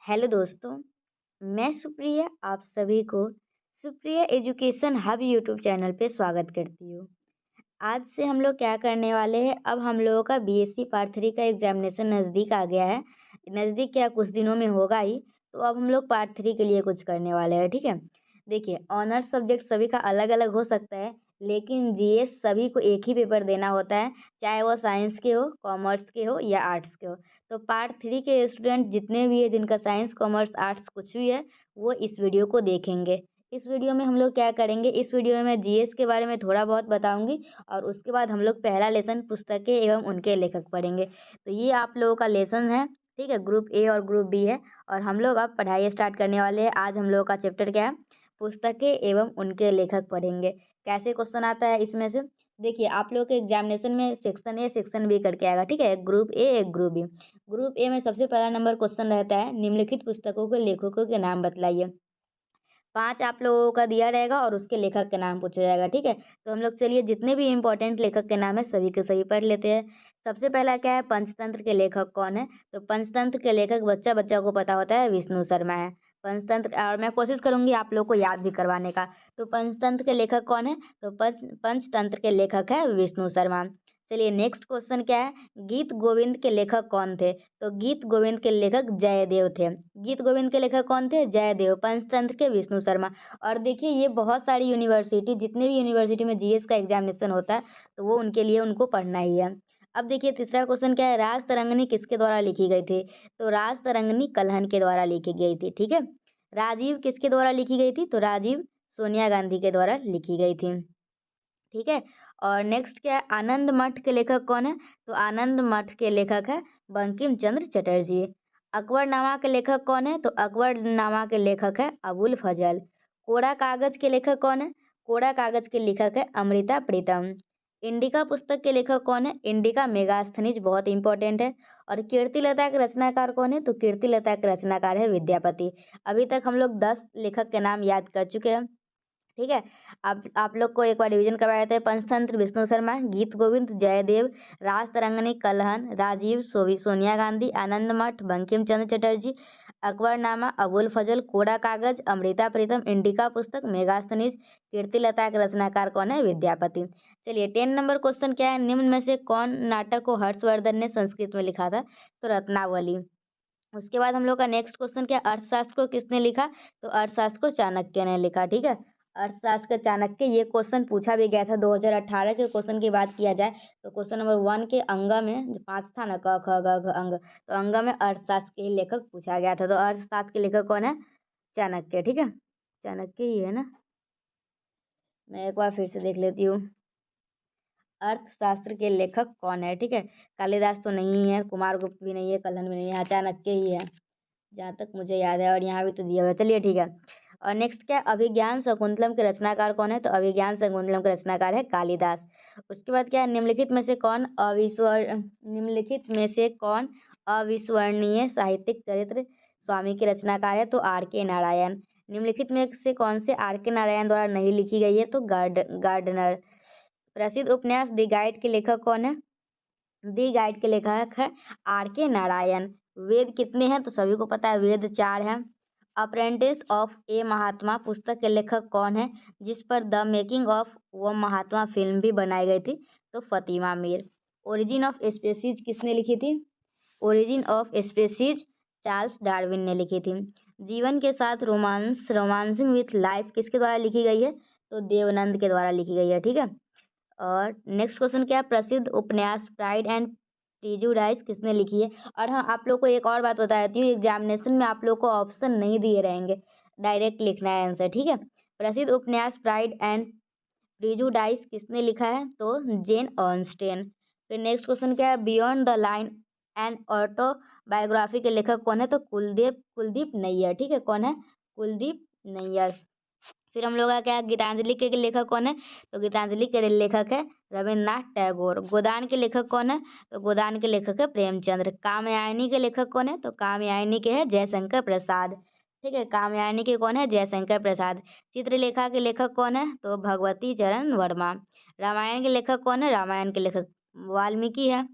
Hello दोस्तों, मैं सुप्रिया आप सभी को Supriya education hub YouTube channel पे स्वागत करती हूँ। आज से हम लोग क्या करने वाले हैं, अब हम लोगों का बीएससी पार्ट 3 का एग्जामिनेशन नज़दीक आ गया है। नज़दीक क्या कुछ दिनों में होगा ही, तो अब हम लोग पार्ट 3 के लिए कुछ करने वाले हैं, ठीक है? देखिए, ऑनर्स सब्जेक्ट सभी का अलग-अलग हो सकता है, लेकिन जीएस सभी को एक ही पेपर देना होता है, चाहे वो साइंस के हो, कॉमर्स के हो या आर्ट्स के हो। तो पार्ट 3 के स्टूडेंट जितने भी हैं जिनका साइंस, कॉमर्स, आर्ट्स कुछ भी है, वो इस वीडियो को देखेंगे। इस वीडियो में हम लोग क्या करेंगे, इस वीडियो में मैं जीएस के बारे में थोड़ा बहुत बताऊँगी और उसके बाद हम लोग पहला लेसन पुस्तकें एवं उनके लेखक पढ़ेंगे। तो ये आप लोगों का लेसन है, ठीक है? ग्रुप ए और ग्रुप बी है और हम लोग अब पढ़ाई स्टार्ट करने वाले हैं। आज हम लोगों का चैप्टर क्या है? पुस्तकें एवं उनके लेखक पढ़ेंगे। कैसे क्वेश्चन आता है इसमें से? देखिए, आप लोगों के एग्जामिनेशन में सेक्शन ए, सेक्शन बी करके आएगा, ठीक है? एक ग्रुप ए, एक ग्रुप बी। ग्रुप ए में सबसे पहला नंबर क्वेश्चन रहता है, निम्नलिखित पुस्तकों के लेखकों के नाम बतलाइए। 5 आप लोगों का दिया रहेगा और उसके लेखक के नाम पूछा जाएगा, ठीक है? तो हम लोग चलिए जितने भी इम्पोर्टेंट लेखक के नाम है सभी के सभी पढ़ लेते हैं। सबसे पहला क्या है, पंचतंत्र के लेखक कौन है? तो पंचतंत्र के लेखक बच्चा-बच्चा को पता होता है, विष्णु शर्मा है। पंचतंत्र और मैं कोशिश करूँगी आप लोग को याद भी करवाने का। तो पंचतंत्र के लेखक कौन है? तो पंचतंत्र के लेखक है विष्णु शर्मा। चलिए नेक्स्ट क्वेश्चन क्या है, गीत गोविंद के लेखक कौन थे? तो गीत गोविंद के लेखक जयदेव थे। गीत गोविंद के लेखक कौन थे? जयदेव। पंचतंत्र के विष्णु शर्मा। और देखिए ये बहुत सारी यूनिवर्सिटी जितने भी यूनिवर्सिटी में जीएस का एग्जामिनेशन होता है तो वो उनके लिए उनको पढ़ना ही है। अब देखिए तीसरा क्वेश्चन क्या है, राज तरंगिणी किसके द्वारा लिखी गई थी? तो राज तरंगिणी कल्हण के द्वारा लिखी गई थी, ठीक है? राजीव किसके द्वारा लिखी गई थी? तो राजीव सोनिया गांधी के द्वारा लिखी गई थी, ठीक है? और नेक्स्ट क्या है, आनंद मठ के लेखक कौन है? तो आनंद मठ के लेखक है बंकिम चंद्र चटर्जी। अकबरनामा के लेखक कौन है? तो अकबरनामा के लेखक है अबुल फजल। कोरा कागज के लेखक कौन है? कोरा कागज के लेखक है अमृता प्रीतम। इंडिका पुस्तक के लेखक कौन है? इंडिका मेगास्थनीज बहुत इंपॉर्टेंट है। और कीर्तिलता के रचनाकार कौन है? तो कीर्तिलता के रचनाकार है विद्यापति। अभी तक हम लोग 10 लेखक के नाम याद कर चुके हैं, ठीक है? आप लोग को एक बार रिवीजन करवाए थे, पंचतंत्र विष्णु शर्मा, गीत गोविंद जयदेव, राज तरंगिणी कल्हण, राजीव सोनिया गांधी, आनंद मठ बंकिम चंद्र चटर्जी, अकबरनामा अबुल फजल, कोरा कागज अमृता प्रीतम, इंडिका पुस्तक मेगास्थनीज, कीर्तिलता के रचनाकार कौन है? विद्यापति। चलिए 10 नंबर क्वेश्चन क्या है, निम्न में से कौन नाटक को हर्षवर्धन ने संस्कृत में लिखा था? तो रत्नावली। उसके बाद हम लोग का नेक्स्ट क्वेश्चन क्या, अर्थशास्त्र को किसने लिखा? तो अर्थशास्त्र को चाणक्य ने लिखा, ठीक है? अर्थशास्त्र का चाणक्य, ये क्वेश्चन पूछा भी गया था 2018 के क्वेश्चन की बात किया जाए तो क्वेश्चन नंबर 1 के अंग में जो 5 था ना, क ख ग घ अंग, तो अंग में अर्थशास्त्र के ही लेखक पूछा गया था। तो अर्थशास्त्र के लेखक कौन है? चाणक्य, ठीक है? चाणक्य ही है ना? मैं एक बार फिर से देख लेती हूँ, अर्थशास्त्र के लेखक कौन है, ठीक है? कालिदास तो नहीं है, कुमारगुप्त भी नहीं है, कल्हण भी नहीं है, हाँ, चाणक्य ही है जहाँ तक मुझे याद है और यहाँ भी तो दिया हुआ है। चलिए ठीक है। और नेक्स्ट क्या है, अभिज्ञान शाकुंतलम के रचनाकार कौन है? तो अभिज्ञान शाकुंतलम के रचनाकार है कालिदास। उसके बाद क्या है, निम्नलिखित में से कौन अविस्मरणीय साहित्यिक चरित्र स्वामी के रचनाकार है? तो आर के नारायण। निम्नलिखित में से कौन से आर के नारायण द्वारा नहीं लिखी गई है? तो गार्डनर। प्रसिद्ध उपन्यास दी गाइड के लेखक कौन है? दी गाइड के लेखक है आर के नारायण। वेद कितने हैं? तो सभी को पता है वेद 4 हैं। अप्रेंटिस ऑफ ए महात्मा पुस्तक के लेखक कौन है, जिस पर द मेकिंग ऑफ वो महात्मा फिल्म भी बनाई गई थी? तो Fathima Mir. Origin of species किसने लिखी थी? Origin of species Charles Darwin ने लिखी थी। जीवन के साथ रोमांसिंग विथ लाइफ किसके द्वारा लिखी गई है? तो देवनंद के द्वारा लिखी गई है, ठीक है? और नेक्स्ट क्वेश्चन क्या है, प्रसिद्ध उपन्यास प्राइड एंड प्रेजुडिस किसने लिखी है? और हाँ, आप लोग को एक और बात बता देती हूँ, एग्जामिनेशन में आप लोग को ऑप्शन नहीं दिए रहेंगे, डायरेक्ट लिखना है आंसर, ठीक है? प्रसिद्ध उपन्यास प्राइड एंड प्रेजुडिस किसने लिखा है? तो जेन ऑस्टेन। फिर नेक्स्ट क्वेश्चन क्या है, beyond the line and autobiography के लेखक कौन है? तो कुलदीप नैयर, ठीक है? कौन है? कुलदीप नैयर। फिर हम लोग का क्या, गीतांजलि के लेखक कौन है? तो गीतांजलि के लेखक है रविन्द्रनाथ टैगोर। गोदान के लेखक कौन है? तो गोदान के लेखक है प्रेमचंद्र। कामयानी के लेखक कौन है? तो कामयानी के है जयशंकर प्रसाद, ठीक है? कामयानी के कौन है? जयशंकर प्रसाद। चित्रलेखा के लेखक कौन है? तो भगवती चरण वर्मा। रामायण के लेखक कौन है? रामायण के लेखक वाल्मीकि है।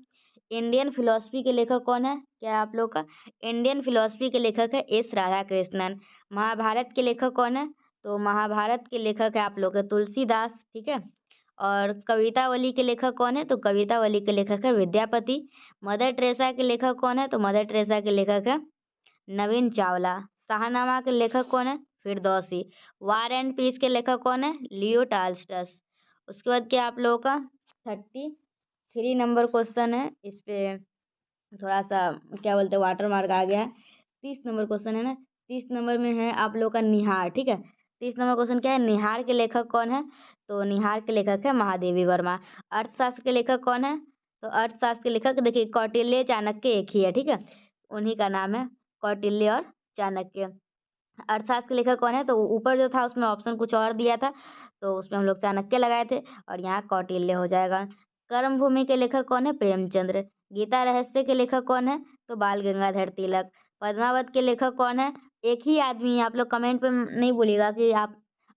इंडियन फिलोसफी के लेखक कौन है? क्या है आप लोग का? इंडियन फिलोसफी के लेखक है एस राधाकृष्णन। महाभारत के लेखक कौन है? तो महाभारत के लेखक है आप लोग के तुलसीदास, ठीक है। और कवितावली के लेखक कौन है? तो कवितावली के लेखक है विद्यापति। मदर टेरेसा के लेखक कौन है? तो मदर टेरेसा के लेखक है नवीन चावला। शाहनामा के लेखक कौन है? फिरदौसी। वार एंड पीस के लेखक कौन है? लियो टाल्स्टस। उसके बाद क्या आप लोगों का 33 नंबर क्वेश्चन है, इस पे थोड़ा सा क्या बोलते हैं वाटर मार्क आ गया है। 30 नंबर क्वेश्चन है ना, 30 नंबर में है आप लोग का निहार, ठीक है। 30 नंबर क्वेश्चन क्या है? निहार के लेखक कौन है? तो निहार के लेखक है महादेवी वर्मा। अर्थशास्त्र के लेखक कौन है? तो अर्थशास्त्र के लेखक देखिए कौटिल्य चाणक्य एक ही है, ठीक है। उन्हीं का नाम है कौटिल्य और चाणक्य। अर्थशास्त्र के लेखक कौन है? तो ऊपर जो था उसमें ऑप्शन कुछ और दिया था, तो उसमें हम लोग चाणक्य लगाए थे और यहाँ कौटिल्य हो जाएगा। कर्मभूमि के लेखक कौन है? प्रेमचंद्र। गीता रहस्य के लेखक कौन है? तो बाल गंगाधर तिलक। पद्मावत के लेखक कौन है? एक ही आदमी है, आप लोग कमेंट पे नहीं बोलिएगा कि आप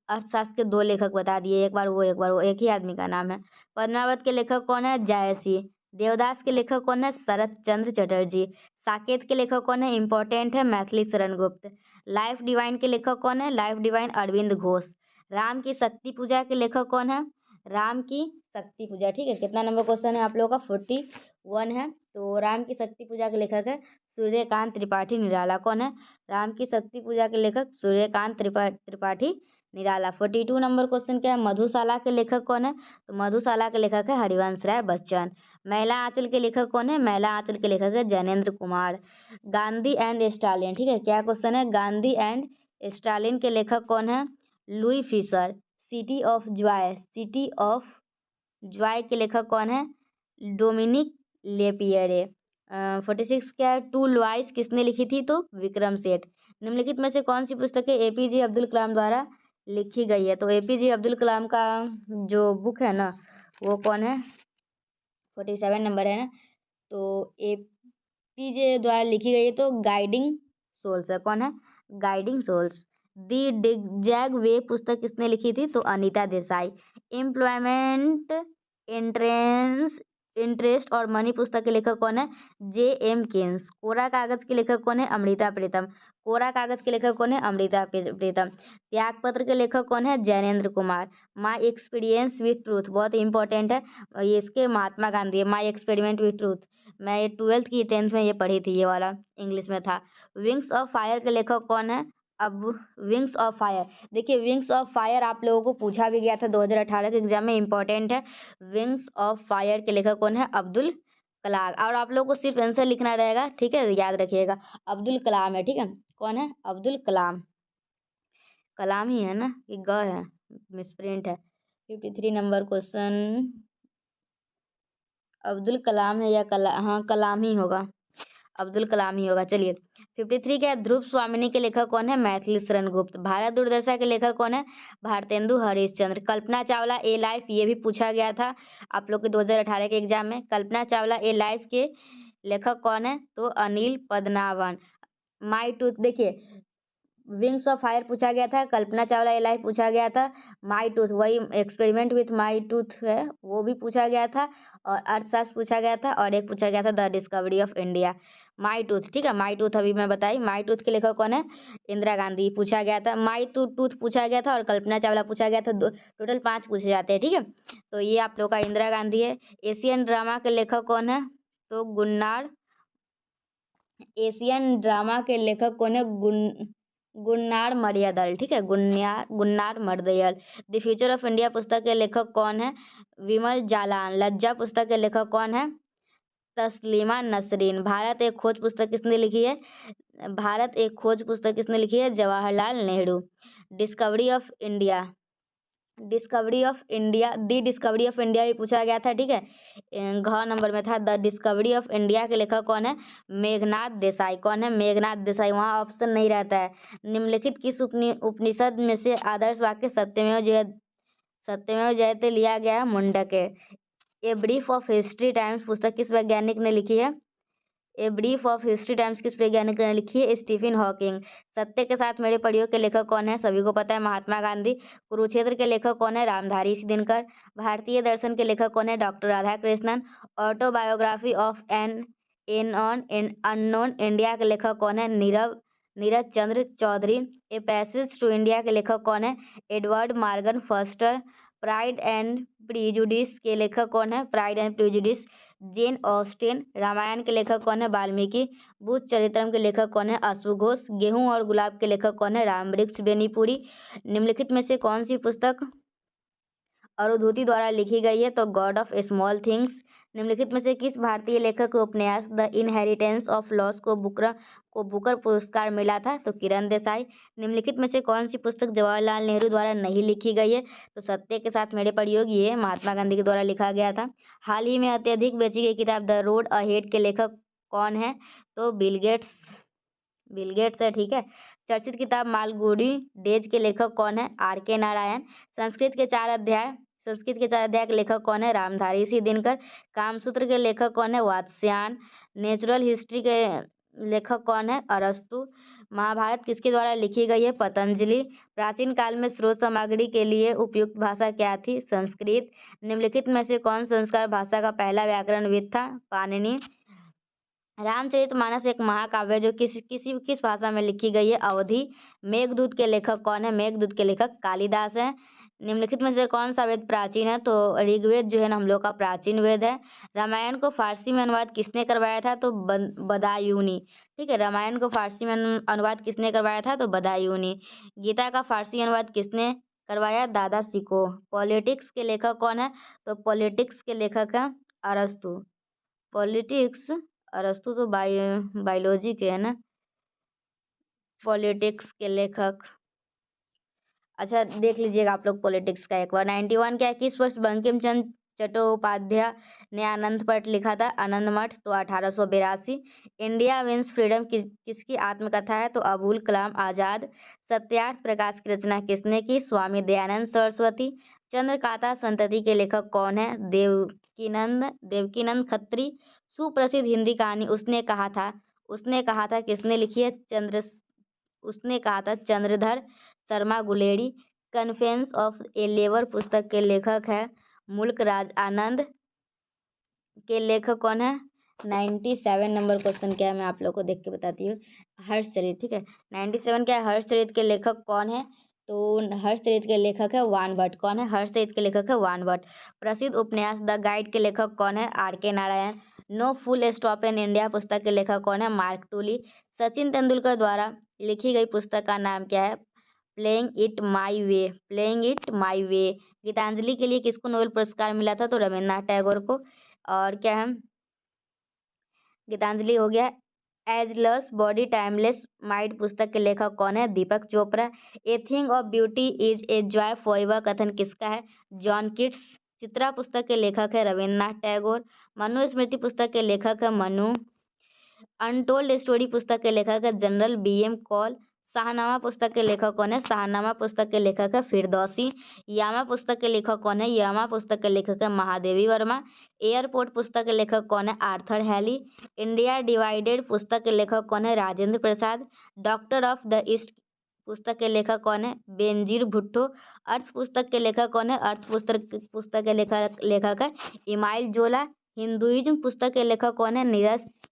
अर्थशास्त्र के दो लेखक बता दिए, एक बार वो एक बार वो, एक ही आदमी का नाम है। पद्मावत के लेखक कौन है? जायसी। देवदास के लेखक कौन है? शरत चंद्र चटर्जी। साकेत के लेखक कौन है? इंपॉर्टेंट है मैथिली शरण गुप्त। लाइफ डिवाइन के लेखक कौन है? Life divine Arvind Ghosh. राम की शक्ति पूजा के लेखक कौन है? राम की शक्ति पूजा, ठीक है। कितना नंबर क्वेश्चन है आप लोगों का? 41 है। तो राम की शक्ति पूजा के लेखक है सूर्यकांत त्रिपाठी निराला। कौन है? राम की शक्ति पूजा के लेखक सूर्यकांत त्रिपाठी निराला। 42 नंबर क्वेश्चन क्या है? मधुशाला के लेखक कौन है? तो मधुशाला के लेखक है हरिवंश राय बच्चन। महिला आंचल के लेखक कौन है? महिला आंचल के लेखक है जैनेन्द्र कुमार। गांधी एंड स्टालिन, ठीक है। क्या क्वेश्चन है? गांधी एंड स्टालिन के लेखक कौन है? Louis Fischer. City of Joy, city of Joy के लेखक कौन है? Dominic Lapierre. 46 क्या है? टू लॉइस किसने लिखी थी? तो विक्रम सेठ। निम्नलिखित में से कौन सी पुस्तकें एपीजे अब्दुल कलाम द्वारा लिखी गई है? तो एपीजे अब्दुल कलाम का जो बुक है ना वो कौन है? 47 नंबर है ना, तो एपीजे द्वारा लिखी गई है तो गाइडिंग सोल्स है। कौन है? Guiding souls. दी डिगजैग वे पुस्तक किसने लिखी थी? तो Anita Desai. Employment entrance interest और मनी पुस्तक के लेखक कौन है? जे.एम. केन्स। कोरा कागज के लेखक कौन है? अमृता प्रीतम। कोरा कागज के लेखक कौन है? अमृता प्रीतम। त्यागपत्र के लेखक कौन है? Jainendra Kumar. My experience with truth बहुत इंपॉर्टेंट है, और ये इसके महात्मा गांधी है। माई एक्सपेरिमेंट विथ ट्रूथ, मैं ये 12th की 10th में ये पढ़ी थी, ये वाला इंग्लिश में था। विंग्स ऑफ फायर के लेखक कौन है? अब विंग्स ऑफ फायर, देखिए विंग्स ऑफ फायर आप लोगों को पूछा भी गया था 2018 के एग्जाम में, इंपॉर्टेंट है। विंग्स ऑफ फायर के लेखक कौन है? अब्दुल कलाम। और आप लोगों को सिर्फ आंसर लिखना रहेगा, ठीक है, याद रखिएगा अब्दुल कलाम है, ठीक है। कौन है? अब्दुल कलाम। कलाम ही है ना कि ग है? मिसप्रिंट है। 53 नंबर क्वेश्चन अब्दुल कलाम है या हाँ कलाम ही होगा, अब्दुल कलाम ही होगा। चलिए 53 क्या है? ध्रुव स्वामिनी के लेखक कौन है? मैथिली शरण गुप्त। भारत दुर्दशा के लेखक कौन है? भारतेंदु हरिश्चंद्र। कल्पना चावला ए लाइफ, ये भी पूछा गया था आप लोग के 2018 के एग्जाम में। कल्पना चावला ए लाइफ के लेखक कौन है? तो अनिल पद्मनाभन। माई टूथ, देखिए विंग्स ऑफ फायर पूछा गया था, कल्पना चावला ए लाइफ पूछा गया था, माई टूथ वही एक्सपेरिमेंट विथ माई टूथ है वो भी पूछा गया था, और अर्थशास्त्र पूछा गया था, और एक पूछा गया था the discovery of India. My tooth, ठीक है, माई टूथ अभी मैं बताई। माई टूथ के लेखक कौन है? इंदिरा गांधी पूछा गया था। माई टूथ टूथ पूछा गया था और कल्पना चावला पूछा गया था। टोटल 5 पूछे जाते हैं, ठीक है। तो ये आप लोग का इंदिरा गांधी है। एशियन ड्रामा के लेखक कौन है? तो गुन्नार। एशियन ड्रामा के लेखक कौन है? गुन्नार मर्यादल, ठीक है, Gunnar Myrdal. The future of India पुस्तक के लेखक कौन है? विमल जालान। लज्जा पुस्तक के लेखक कौन है? तस्लीमा नसरीन। भारत एक खोज पुस्तक किसने लिखी है? भारत एक खोज पुस्तक किसने लिखी है? Jawaharlal Nehru. Discovery of India, discovery of India, the discovery of India भी पूछा गया था, ठीक है। घ नंबर में था द डिस्कवरी ऑफ इंडिया के लेखक कौन है? मेघनाथ देसाई। कौन है? मेघनाथ देसाई। वहाँ ऑप्शन नहीं रहता है। निम्नलिखित किस उपनिषद में से आदर्श वाक्य सत्यमेव जयते लिया गया है? मुंडक है। A brief of history times पुस्तक किस वैज्ञानिक ने लिखी है? A brief of history times किस वैज्ञानिक ने लिखी है? Stephen Hawking. सत्य के साथ मेरे परियों के लेखक कौन है? सभी को पता है, महात्मा गांधी। कुरुक्षेत्र के लेखक कौन है? रामधारी दिनकर। भारतीय दर्शन के लेखक कौन है? Doctor Radhakrishnan. Autobiography of an on unknown India के लेखक कौन है? Neeraj Chandra Chaudhuri. A passage to India के लेखक कौन है? Edward Morgan Forster. Pride and prejudice के लेखक कौन है? Pride and prejudice Jane Austen. Ramayana के लेखक कौन है? वाल्मीकि। बुद्ध चरित्रम के लेखक कौन है? अश्वघोष घोष। गेहूं और गुलाब के लेखक कौन है? रामवृक्ष बेनीपुरी। निम्नलिखित में से कौन सी पुस्तक अरुंधति द्वारा लिखी गई है? तो गॉड ऑफ स्मॉल थिंग्स। निम्नलिखित में से किस भारतीय लेखक को उपन्यास द इनहेरिटेंस ऑफ लॉस को बुकर पुरस्कार मिला था? तो किरण देसाई। निम्नलिखित में से कौन सी पुस्तक जवाहरलाल नेहरू द्वारा नहीं लिखी गई है? तो सत्य के साथ मेरे परियोग, ये महात्मा गांधी के द्वारा लिखा गया था। हाल ही में अत्यधिक बेची गई किताब द रोड अहेड के लेखक कौन है? तो बिल गेट्स है, ठीक है। चर्चित किताब मालगुडी डेज के लेखक कौन है? R.K. नारायण। संस्कृत के 4 अध्याय के लेखक कौन है? रामधारी दिनकर। कामसूत्र के लेखक कौन है? वात्स्यायन। नेचुरल हिस्ट्री के लेखक कौन है? अरस्तु। महाभारत किसके द्वारा लिखी गई है? पतंजलि। प्राचीन काल में स्रोत सामग्री के लिए उपयुक्त भाषा क्या थी? संस्कृत। निम्नलिखित में से कौन संस्कार भाषा का पहला व्याकरणविद था? पाणिनि। रामचरितमानस एक महाकाव्य जो किस भाषा में लिखी गई है? अवधी। मेघदूत के लेखक कौन है? मेघदूत के लेखक कालिदास है। निम्नलिखित में से कौन सा वेद प्राचीन है? तो ऋग्वेद जो है ना हम लोग का प्राचीन वेद है। रामायण को फारसी में अनुवाद किसने करवाया था? तो बदायूनी, ठीक है। रामायण को फारसी में अनुवाद किसने करवाया था? तो बदायूनी। गीता का फारसी अनुवाद किसने करवाया? दादा सिको। पॉलिटिक्स के लेखक कौन है? तो पॉलिटिक्स के लेखक है अरस्तु। पॉलिटिक्स अरस्तु तो बायोलॉजी के है ना। पॉलिटिक्स के लेखक, अच्छा देख लीजिएगा आप लोग पॉलिटिक्स का एक बार। 91 क्या है? किस वर्ष बंकिम चंद्र चट्टोपाध्याय ने आनंद मठ लिखा था? आनंद मठ। तो 1882। इंडिया विंस फ्रीडम किसकी आत्मकथा है? तो अबुल कलाम आजाद। सत्यार्थ प्रकाश की रचना किसने की? स्वामी दयानंद सरस्वती। चंद्रकांता संतति के लेखक कौन है? देवकीनंद खत्री। सुप्रसिद्ध हिंदी कहानी उसने कहा था किसने लिखी है? उसने कहा था Chandradhar Sharma Guleri. Confess of a labour पुस्तक के लेखक है मुल्क राज आनंद। के लेखक कौन है? 97 नंबर क्वेश्चन क्या है मैं आप लोग को देख के बताती हूँ। हर्षचरित, ठीक है। 97 क्या है? हर्षचरित के लेखक कौन है? तो हर्षचरित के लेखक है वान भट्ट। कौन है? हर्षचरित के लेखक है वान भट्ट। प्रसिद्ध उपन्यास द गाइड के लेखक कौन है? R.K. Narayan. No full stop in India पुस्तक के लेखक कौन है? मार्क टूली। सचिन तेंदुलकर द्वारा लिखी गई पुस्तक का नाम क्या है? प्लेइंग इट माई वे। गीतांजलि के लिए किसको नोबेल पुरस्कार मिला था? तो रविन्द्रनाथ टैगोर को। और क्या है? गीतांजलि हो गया। एजलेस बॉडी टाइमलेस माइंड पुस्तक के लेखक कौन है? Deepak Chopra. A thing of beauty is a joy forever कथन किसका है? John Keats. चित्रा पुस्तक के लेखक है रविन्द्रनाथ टैगोर। मनुस्मृति पुस्तक के लेखक है मनु। अनटोल्ड स्टोरी पुस्तक के लेखक है जनरल B.M. कॉल। शाहनामा पुस्तक के लेखक कौन है? शाहनामा पुस्तक के लेखक है फिरदौसी। यामा पुस्तक के लेखक कौन है? यामा पुस्तक के लेखक है महादेवी वर्मा। एयरपोर्ट पुस्तक के लेखक कौन है? Arthur heli. इंडिया डिवाइडेड पुस्तक के लेखक कौन है? Rajendra Prasad. Doctor of the east पुस्तक के लेखक कौन है? बेनजीर भुट्टो। अर्थ पुस्तक के लेखक कौन है? अर्थ पुस्तक के लेखक है इमाइल जोला। हिंदुइज्म पुस्तक के लेखक कौन है?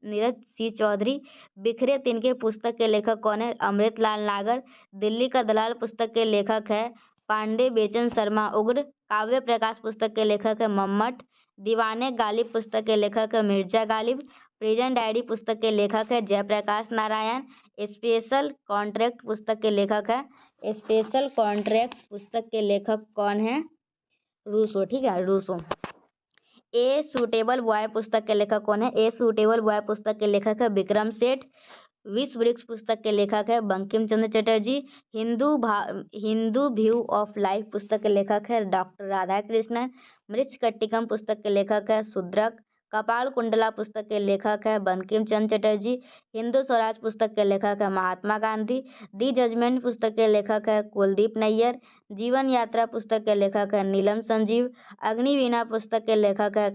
नीरज सी चौधरी। बिखरे तिनके पुस्तक के लेखक कौन है? अमृतलाल नागर। दिल्ली का दलाल पुस्तक के लेखक है पांडे बेचन शर्मा उग्र। काव्य प्रकाश पुस्तक के लेखक है मम्मट। दीवाने गालिब पुस्तक के लेखक है मिर्जा गालिब। प्रिजन डायरी पुस्तक के लेखक है जयप्रकाश नारायण। स्पेशल कॉन्ट्रैक्ट पुस्तक के लेखक है स्पेशल कॉन्ट्रैक्ट पुस्तक के लेखक कौन है? रूसो, ठीक है, रूसो। ए सूटेबल बॉय पुस्तक के लेखक कौन है? ए सूटेबल बॉय पुस्तक के लेखक है विक्रम सेठ। विश्व वृक्ष पुस्तक के लेखक है Bankim Chandra Chatterjee. Hindu view of life पुस्तक के लेखक है डॉक्टर राधाकृष्णन। मृच्छकटिकम पुस्तक के लेखक है शूद्रक। कपाल कुंडला पुस्तक के लेखक है बंकिम चंद्र चटर्जी। हिंदू स्वराज पुस्तक के लेखक है महात्मा गांधी। दी जजमेंट पुस्तक के लेखक है कुलदीप नैयर। जीवन यात्रा पुस्तक के लेखक है नीलम संजीव। अग्निवीणा पुस्तक के लेखक है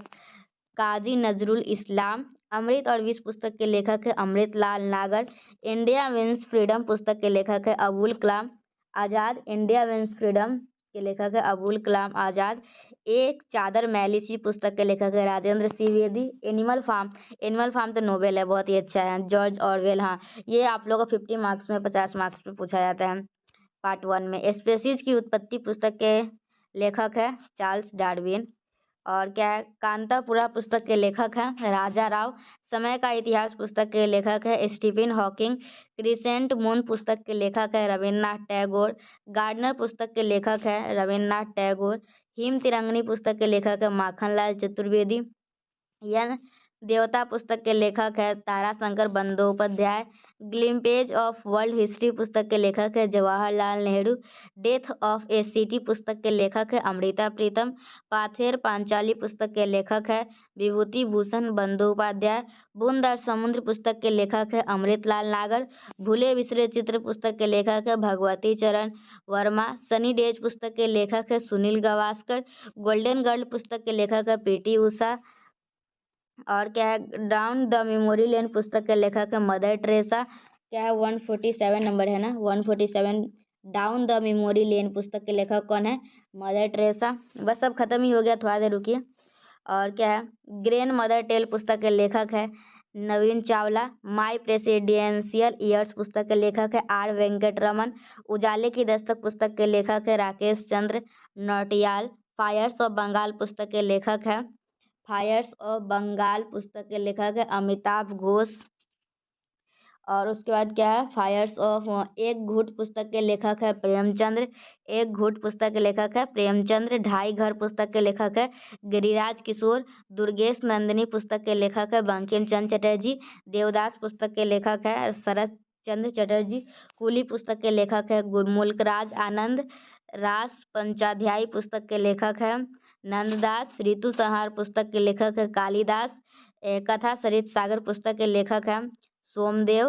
काजी नजरुल इस्लाम। अमृत और विष पुस्तक के लेखक है अमृतलाल नागर। इंडिया विंस फ्रीडम पुस्तक के लेखक है Abul Kalam Azad. India wins freedom के लेखक है अबुल कलाम आज़ाद। एक चादर मैली सी पुस्तक के लेखक है राजेंद्र त्रिवेदी। एनिमल फार्म तो नोवेल है, बहुत ही अच्छा है, जॉर्ज ऑरवेल। हाँ, ये आप लोगों को 50 मार्क्स में 50 मार्क्स में पूछा जाता है पार्ट 1 में। स्पेसीज की उत्पत्ति पुस्तक के लेखक है चार्ल्स डार्विन। और क्या है, कांतापुरा पुस्तक के लेखक हैं राजा राव। समय का इतिहास पुस्तक के लेखक है स्टीफन हॉकिंग। क्रिसेंट मून पुस्तक के लेखक है रविन्द्रनाथ टैगोर। गार्डनर पुस्तक के लेखक है रविन्द्रनाथ टैगोर। हिम तिरंगनी पुस्तक के लेखक है माखनलाल चतुर्वेदी। यह देवता पुस्तक के लेखक है Tarashankar Bandopadhyay. Glimpses of world history पुस्तक के लेखक है Jawaharlal Nehru. Death of a city पुस्तक के लेखक है अमृता प्रीतम। पाथेर पांचाली पुस्तक के लेखक है विभूति भूषण बंदोपाध्याय। बूंद और समुद्र पुस्तक के लेखक है अमृतलाल नागर। भूले बिसरे चित्र पुस्तक के लेखक है भगवती चरण वर्मा। सनी डेज पुस्तक के लेखक है सुनील गावस्कर। गोल्डन गर्ल पुस्तक के लेखक है पीटी उषा। और क्या है, डाउन द मेमोरी लेन पुस्तक के लेखक है मदर टेरेसा। क्या है, 147 नंबर है ना, 147। डाउन द मेमोरी लेन पुस्तक के लेखक कौन है, मदर टेरेसा। बस सब खत्म ही हो गया, थोड़ा देर रुकिए। और क्या है, ग्रेन मदर टेल पुस्तक के लेखक है नवीन चावला। माई प्रेसिडेंशियल ईयर्स पुस्तक के लेखक है आर वेंकटरमन। उजाले की दस्तक पुस्तक के लेखक है राकेश चंद्र नौटियाल। फायर्स ऑफ बंगाल पुस्तक के लेखक है अमिताभ घोष। और उसके बाद क्या है, फायर्स ऑफ एक घूट पुस्तक के लेखक है प्रेमचंद्र। एक घूट पुस्तक के लेखक है प्रेमचंद्र। ढाई घर पुस्तक के लेखक है गिरिराज किशोर। दुर्गेश नंदिनी पुस्तक के लेखक है बंकिम चंद्र चटर्जी। देवदास पुस्तक के लेखक है शरद चंद्र चटर्जी। कूली पुस्तक के लेखक है मुल्कराज आनंद। रास पंचाध्यायी पुस्तक के लेखक है नंददास। ऋतु संहार पुस्तक के लेखक है कालिदास। कथा सरित सागर पुस्तक के लेखक है सोमदेव।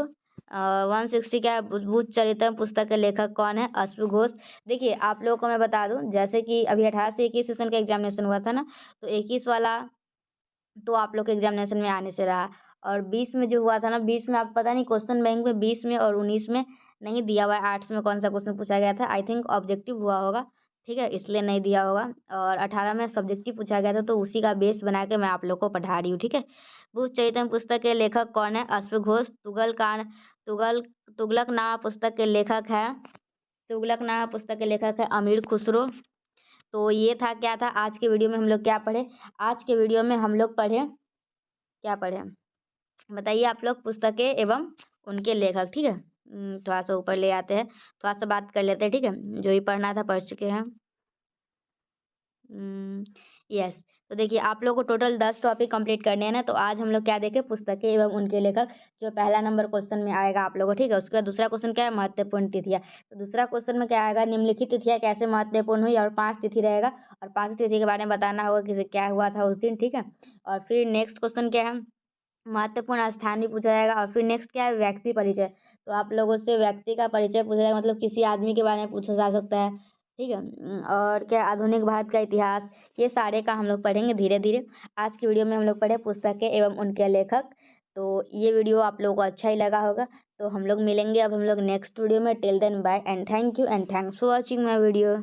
160 क्या है, बुद्ध चरितम पुस्तक के लेखक कौन है, अश्व घोष। देखिए आप लोगों को मैं बता दूं, जैसे कि अभी 18 से 21 सेशन का एग्जामिनेशन हुआ था ना, तो 21 वाला तो आप लोग के एग्जामिनेशन में आने से रहा। और 20 में जो हुआ था ना, 20 में आप पता नहीं क्वेश्चन बैंक में 20 में और 19 में नहीं दिया हुआ है। आर्ट्स में कौन सा क्वेश्चन पूछा गया था, आई थिंक ऑब्जेक्टिव हुआ होगा, ठीक है, इसलिए नहीं दिया होगा। और 18 में सब्जेक्टिव पूछा गया था, तो उसी का बेस बना के मैं आप लोग को पढ़ा रही हूँ, ठीक है। बुद्ध चरितम पुस्तक के लेखक कौन है, अश्व घोष। तुगल तुगलकनामा पुस्तक के लेखक है अमीर खुसरो। तो ये था, क्या था आज के वीडियो में हम लोग क्या पढ़े। आज के वीडियो में हम लोग पढ़े, क्या पढ़े बताइए आप लोग, पुस्तकें एवं उनके लेखक, ठीक है। थोड़ा सा ऊपर ले आते हैं, थोड़ा सा बात कर लेते हैं, ठीक है, जो भी पढ़ना था पढ़ चुके हैं। यस, तो देखिए आप लोग को टोटल 10 टॉपिक कंप्लीट करने हैं ना, तो आज हम लोग क्या देखें, पुस्तकें एवं उनके लेखक। जो पहला नंबर क्वेश्चन में आएगा आप लोगों को, ठीक है। उसके बाद दूसरा क्वेश्चन क्या है, महत्वपूर्ण तिथियां। तो दूसरा क्वेश्चन में क्या आएगा, निम्नलिखित तिथियां कैसे महत्वपूर्ण हुई, और 5 तिथि रहेगा, और 5 तिथि के बारे में बताना होगा कि क्या हुआ था उस दिन, ठीक है। और फिर नेक्स्ट क्वेश्चन क्या है, महत्वपूर्ण स्थान भी पूछा जाएगा। और फिर नेक्स्ट क्या है, व्यक्ति परिचय। तो आप लोगों से व्यक्ति का परिचय पूछा जाएगा, मतलब किसी आदमी के बारे में पूछा जा सकता है, ठीक है। और क्या, आधुनिक भारत का इतिहास, ये सारे का हम लोग पढ़ेंगे धीरे धीरे। आज की वीडियो में हम लोग पढ़े पुस्तकें एवं उनके लेखक। तो ये वीडियो आप लोगों को अच्छा ही लगा होगा। तो हम लोग मिलेंगे अब हम लोग नेक्स्ट वीडियो में। Till then bye and thank you and thanks for watching my video.